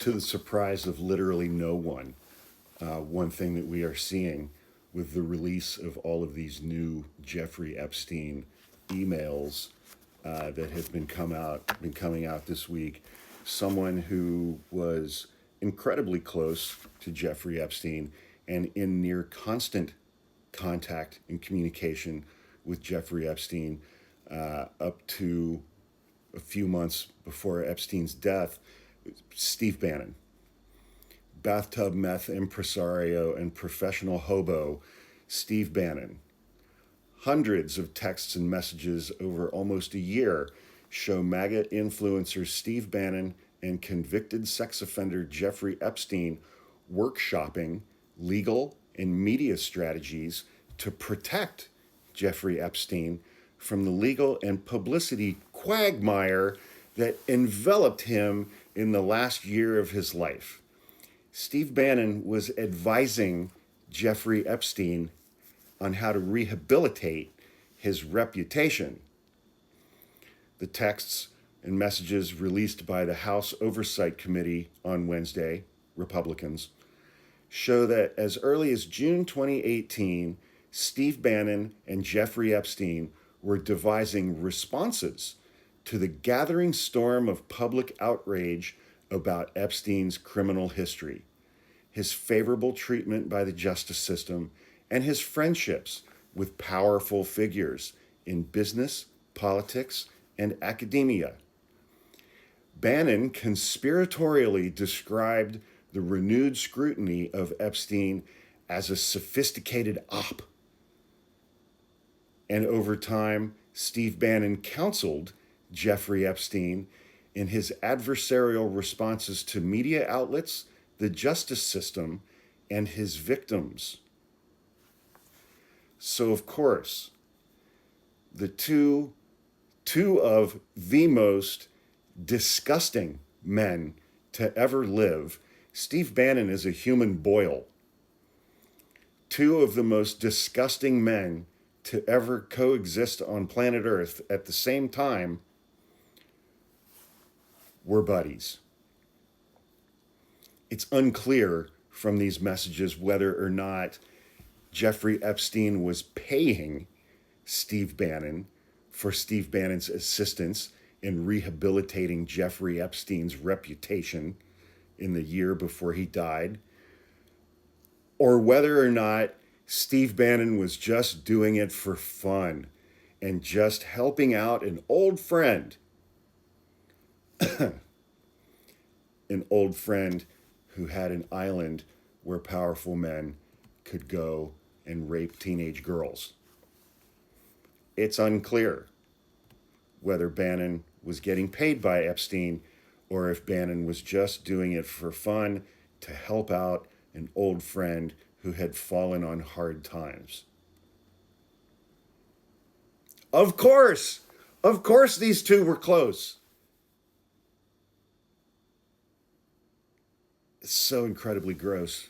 to the surprise of literally no one, one thing that we are seeing with the release of all of these new Jeffrey Epstein emails that have been coming out this week, someone who was incredibly close to Jeffrey Epstein and in near constant contact and communication with Jeffrey Epstein up to a few months before Epstein's death, Steve Bannon, bathtub meth impresario and professional hobo, Steve Bannon. Hundreds of texts and messages over almost a year show MAGA influencer Steve Bannon and convicted sex offender Jeffrey Epstein workshopping legal and media strategies to protect Jeffrey Epstein from the legal and publicity quagmire that enveloped him in the last year of his life. Steve Bannon was advising Jeffrey Epstein on how to rehabilitate his reputation. The texts and messages released by the House Oversight Committee on Wednesday, Republicans, show that as early as June 2018, Steve Bannon and Jeffrey Epstein were devising responses to the gathering storm of public outrage about Epstein's criminal history, his favorable treatment by the justice system, and his friendships with powerful figures in business, politics, and academia. Bannon conspiratorially described the renewed scrutiny of Epstein as a sophisticated op. And over time, Steve Bannon counseled Jeffrey Epstein in his adversarial responses to media outlets, the justice system, and his victims. So, of course, the two of the most disgusting men to ever live, Steve Bannon is a human boil. Two of the most disgusting men to ever coexist on planet Earth at the same time were buddies. It's unclear from these messages whether or not Jeffrey Epstein was paying Steve Bannon for Steve Bannon's assistance in rehabilitating Jeffrey Epstein's reputation in the year before he died, or whether or not Steve Bannon was just doing it for fun and just helping out an old friend, an old friend who had an island where powerful men could go and rape teenage girls. It's unclear whether Bannon was getting paid by Epstein or if Bannon was just doing it for fun to help out an old friend who had fallen on hard times. Of course these two were close. It's so incredibly gross.